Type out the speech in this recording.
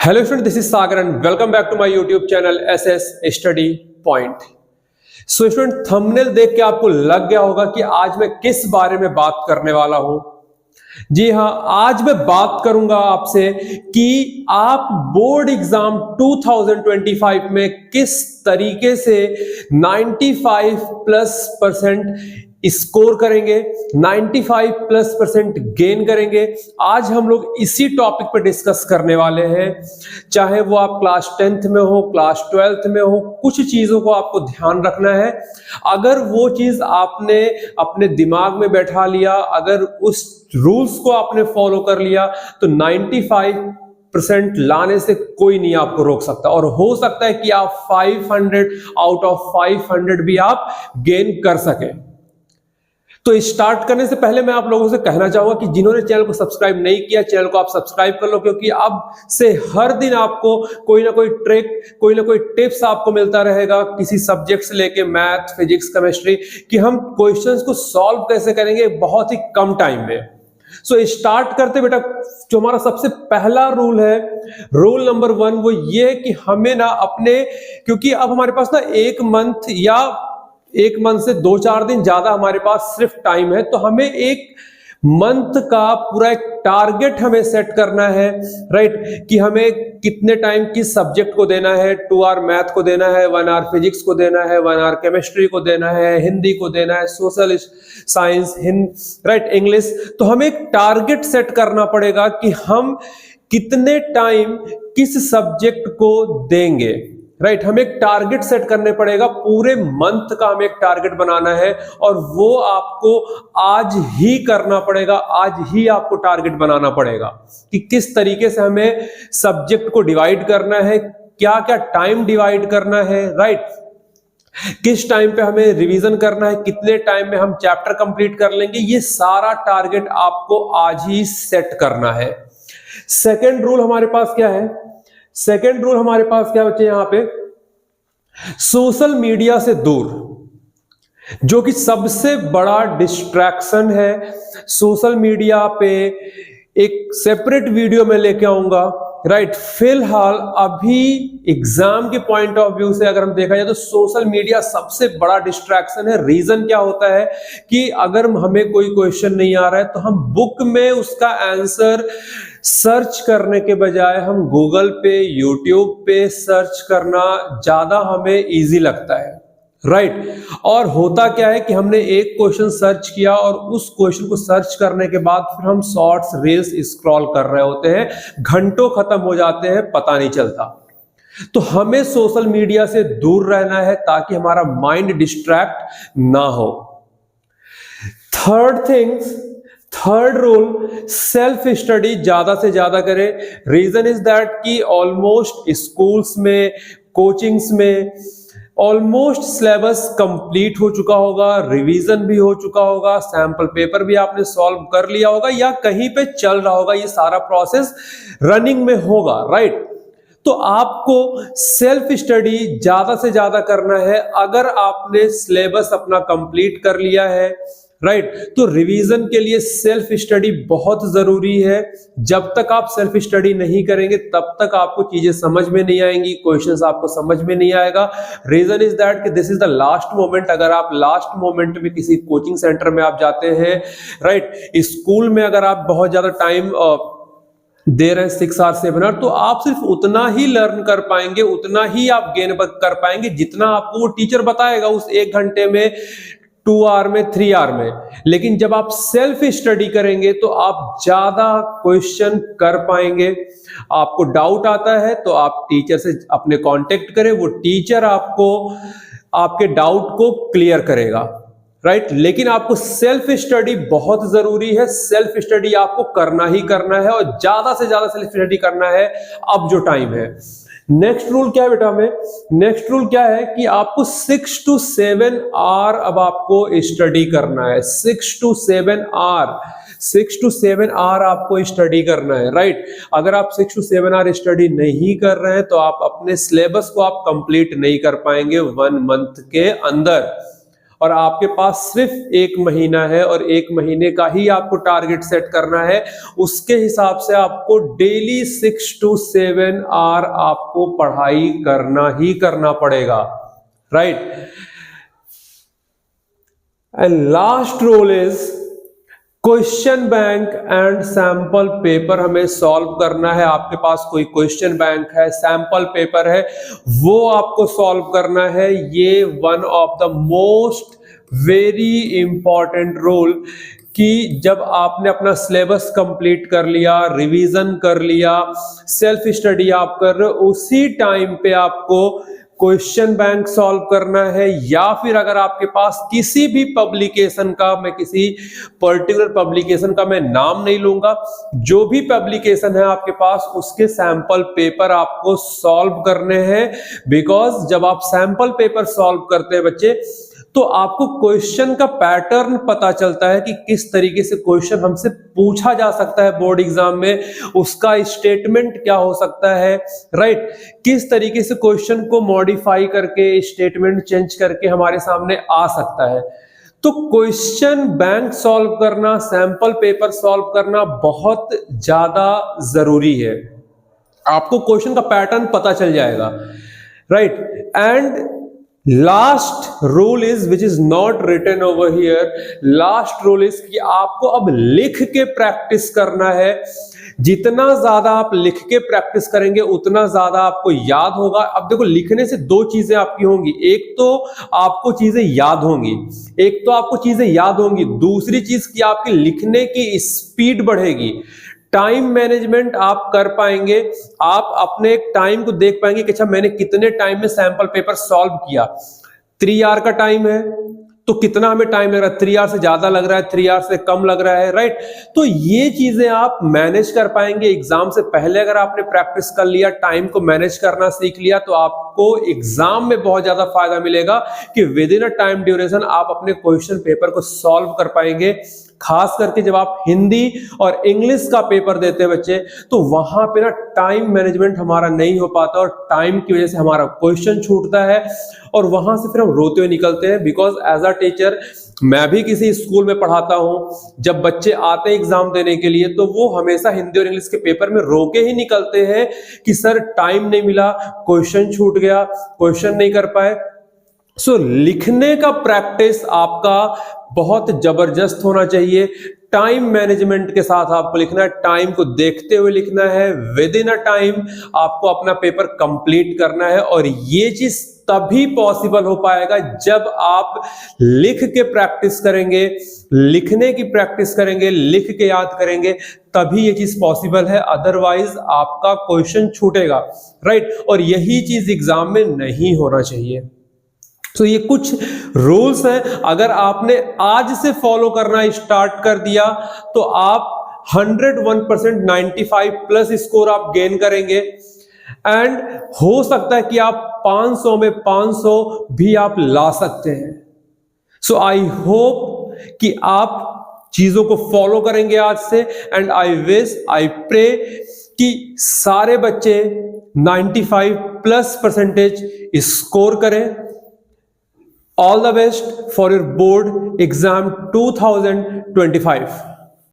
Hello student, this is Sagar and welcome back to my YouTube channel SS study point. So student, thumbnail देख के आपको लग गया होगा कि आज मैं किस बारे में बात करने वाला हूं। जी हां, आज मैं बात करूंगा आपसे कि आप बोर्ड एग्जाम 2025 में किस तरीके से 95+% स्कोर करेंगे, 95+% गेन करेंगे। आज हम लोग इसी टॉपिक पर डिस्कस करने वाले हैं। चाहे वो आप क्लास 10th में हो, क्लास 12th में हो, कुछ चीजों को आपको ध्यान रखना है। अगर वो चीज आपने अपने दिमाग में बैठा लिया, अगर उस रूल्स को आपने फॉलो कर लिया, तो 95% लाने से कोई नहीं आपको रोक सकता। और हो सकता है कि आप 500 आउट ऑफ 500 भी आप गेन कर सके। तो स्टार्ट करने से पहले मैं आप लोगों से कहना चाहूंगा कि जिन्होंने चैनल को सब्सक्राइब नहीं किया, चैनल को आप सब्सक्राइब कर लो, क्योंकि अब से हर दिन आपको कोई ना कोई ट्रिक, कोई ना कोई टिप्स आपको मिलता रहेगा किसी सब्जेक्ट से लेके मैथ, फिजिक्स, केमिस्ट्री, कि हम क्वेश्चंस को सॉल्व कैसे करेंगे बहुत ही कम टाइम में। सो स्टार्ट करते बेटा। जो हमारा सबसे पहला रूल है, रूल नंबर 1, वो ये है कि हमें ना अपने, क्योंकि अब हमारे पास ना एक मंथ या एक मंथ से 2-4 दिन ज्यादा हमारे पास सिर्फ टाइम है, तो हमें एक मंथ का पूरा एक टारगेट हमें सेट करना है, राइट, कि हमें कितने टाइम किस सब्जेक्ट को देना है। 2 आवर मैथ को देना है, 1 आवर फिजिक्स को देना है, 1 आवर केमिस्ट्री को देना है, हिंदी को देना है, सोशल साइंस, राइट, इंग्लिश। तो हमें एक टारगेट सेट करना पड़ेगा कि हम कितने टाइम किस सब्जेक्ट को देंगे, राइट। हमें एक टारगेट सेट करने पड़ेगा, पूरे मंथ का हमें एक टारगेट बनाना है, और वो आपको आज ही करना पड़ेगा। आज ही आपको टारगेट बनाना पड़ेगा कि किस तरीके से हमें सब्जेक्ट को डिवाइड करना है, क्या क्या टाइम डिवाइड करना है, राइट, किस टाइम पे हमें रिवीजन करना है, कितने टाइम में हम चैप्टर कंप्लीट कर लेंगे। ये सारा टारगेट आपको आज ही सेट करना है। सेकेंड रूल हमारे पास क्या है? सेकेंड रूल हमारे पास क्या बच्चे यहां पे? सोशल मीडिया से दूर, जो कि सबसे बड़ा डिस्ट्रैक्शन है। सोशल मीडिया पे एक सेपरेट वीडियो में लेके आऊंगा, राइट। फिलहाल अभी एग्जाम के पॉइंट ऑफ व्यू से अगर हम देखा जाए तो सोशल मीडिया सबसे बड़ा डिस्ट्रैक्शन है। रीजन क्या होता है कि अगर हमें कोई क्वेश्चन नहीं आ रहा है तो हम बुक में उसका आंसर सर्च करने के बजाय हम गूगल पे, यूट्यूब पे सर्च करना ज्यादा हमें इजी लगता है, राइट। और होता क्या है कि हमने एक क्वेश्चन सर्च किया और उस क्वेश्चन को सर्च करने के बाद फिर हम शॉर्ट्स, रील्स स्क्रॉल कर रहे होते हैं, घंटों खत्म हो जाते हैं, पता नहीं चलता। तो हमें सोशल मीडिया से दूर रहना है ताकि हमारा माइंड डिस्ट्रैक्ट ना हो। थर्ड रूल, सेल्फ स्टडी ज्यादा से ज्यादा करें। रीजन इज दैट कि ऑलमोस्ट स्कूल्स में, कोचिंग्स में ऑलमोस्ट सिलेबस कंप्लीट हो चुका होगा, रिवीजन भी हो चुका होगा, सैंपल पेपर भी आपने सॉल्व कर लिया होगा या कहीं पे चल रहा होगा, ये सारा प्रोसेस रनिंग में होगा, राइट। तो आपको सेल्फ स्टडी ज्यादा से ज्यादा करना है। अगर आपने सिलेबस अपना कंप्लीट कर लिया है, राइट, तो रिवीजन के लिए सेल्फ स्टडी बहुत जरूरी है। जब तक आप सेल्फ स्टडी नहीं करेंगे तब तक आपको चीजें समझ में नहीं आएंगी, क्वेश्चंस आपको समझ में नहीं आएगा। रीजन इज दैट कि this is the last moment. अगर आप लास्ट मोमेंट में किसी कोचिंग सेंटर में आप जाते हैं, राइट, स्कूल में अगर आप बहुत ज्यादा टाइम दे रहे हैं, 6 आवर 7 आवर, तो आप सिर्फ उतना ही लर्न कर पाएंगे, उतना ही आप गेन कर पाएंगे जितना आपको वो टीचर बताएगा उस 1 घंटे में, 2 आवर में, 3 आवर में। लेकिन जब आप सेल्फ स्टडी करेंगे तो आप ज्यादा क्वेश्चन कर पाएंगे। आपको डाउट आता है तो आप टीचर से अपने कांटेक्ट करें, वो टीचर आपको आपके डाउट को क्लियर करेगा, राइट। लेकिन आपको सेल्फ स्टडी बहुत जरूरी है। सेल्फ स्टडी आपको करना ही करना है और ज्यादा से ज्यादा सेल्फ स्टडी करना है अब जो टाइम है। नेक्स्ट रूल क्या है बेटा? नेक्स्ट रूल क्या है कि आपको 6 to 7 आवर अब आपको स्टडी करना है। 6 to 7 आवर आपको स्टडी करना है, राइट। अगर आप 6 to 7 आवर स्टडी नहीं कर रहे हैं तो आप अपने सिलेबस को आप कंप्लीट नहीं कर पाएंगे 1 मंथ के अंदर। और आपके पास सिर्फ 1 महीना है और 1 महीने का ही आपको टारगेट सेट करना है। उसके हिसाब से आपको डेली 6 to 7 आवर आपको पढ़ाई करना ही करना पड़ेगा, right. And last rule is question bank and sample paper हमें सॉल्व करना है। आपके पास कोई क्वेश्चन बैंक है, सैंपल पेपर है, वो आपको सॉल्व करना है। ये one of the most very important rule कि जब आपने अपना सिलेबस कंप्लीट कर लिया, रिवीजन कर लिया, सेल्फ स्टडी आप कर रहे हो, उसी टाइम पे आपको क्वेश्चन बैंक सॉल्व करना है। या फिर अगर आपके पास किसी भी पब्लिकेशन का, मैं किसी पर्टिकुलर पब्लिकेशन का मैं नाम नहीं लूंगा, जो भी पब्लिकेशन है आपके पास, उसके सैंपल पेपर आपको सॉल्व करने हैं। बिकॉज जब आप सैंपल पेपर सॉल्व करते हैं बच्चे, तो आपको क्वेश्चन का पैटर्न पता चलता है कि किस तरीके से क्वेश्चन हमसे पूछा जा सकता है बोर्ड एग्जाम में, उसका स्टेटमेंट क्या हो सकता है, राइट। किस तरीके से क्वेश्चन को मॉडिफाई करके, स्टेटमेंट चेंज करके हमारे सामने आ सकता है। तो क्वेश्चन बैंक सॉल्व करना, सैंपल पेपर सॉल्व करना बहुत ज्यादा जरूरी है। आपको क्वेश्चन का पैटर्न पता चल जाएगा, right. And last rule is which is not written over here, last rule is कि आपको अब लिख के प्रैक्टिस करना है। जितना ज्यादा आप लिख के प्रैक्टिस करेंगे उतना ज्यादा आपको याद होगा। अब देखो, लिखने से 2 चीजें आपकी होंगी, एक तो आपको चीजें याद होंगी, दूसरी चीज की आपकी लिखने की स्पीड बढ़ेगी, टाइम मैनेजमेंट आप कर पाएंगे। आप अपने टाइम को देख पाएंगे कि अच्छा मैंने कितने टाइम में सैंपल पेपर सॉल्व किया। 3 आवर का टाइम है तो कितना हमें टाइम लग रहा है, 3 आवर से ज्यादा लग रहा है, 3 आवर से कम लग रहा है, राइट। तो ये चीजें आप मैनेज कर पाएंगे। एग्जाम से पहले अगर आपने प्रैक्टिस कर लिया, टाइम को मैनेज करना सीख लिया, तो आपको एग्जाम में बहुत ज्यादा फायदा मिलेगा कि with in a time duration आप अपने क्वेश्चन पेपर को सॉल्व कर पाएंगे। खास करके जब आप हिंदी और इंग्लिश का पेपर देते हैं बच्चे, तो वहां पे ना टाइम मैनेजमेंट हमारा नहीं हो पाता और टाइम की वजह से हमारा क्वेश्चन छूटता है और वहां से फिर हम रोते हुए निकलते हैं। बिकॉज एज अ टीचर, मैं भी किसी स्कूल में पढ़ाता हूं, जब बच्चे आते हैं एग्जाम देने के लिए तो वो हमेशा हिंदी और इंग्लिश के पेपर में रो के ही निकलते हैं कि सर टाइम नहीं मिला, क्वेश्चन छूट गया, क्वेश्चन नहीं कर पाए। सो लिखने का प्रैक्टिस आपका बहुत जबरदस्त होना चाहिए। टाइम मैनेजमेंट के साथ आपको लिखना है, टाइम को देखते हुए लिखना है, विद इन अ टाइम आपको अपना पेपर कंप्लीट करना है। और ये चीज तभी पॉसिबल हो पाएगा जब आप लिख के प्रैक्टिस करेंगे, लिखने की प्रैक्टिस करेंगे, लिख के याद करेंगे, तभी ये चीज पॉसिबल है। अदरवाइज आपका क्वेश्चन छूटेगा, राइट। और यही चीज एग्जाम में नहीं होना चाहिए। तो ये कुछ रूल्स हैं, अगर आपने आज से फॉलो करना स्टार्ट कर दिया तो आप 101% 95 प्लस स्कोर आप गेन करेंगे। एंड हो सकता है कि आप 500 में 500 भी आप ला सकते हैं। सो आई होप कि आप चीजों को फॉलो करेंगे आज से। And I wish, I pray कि सारे बच्चे 95 प्लस परसेंटेज स्कोर करें। All the best for your board exam 2025.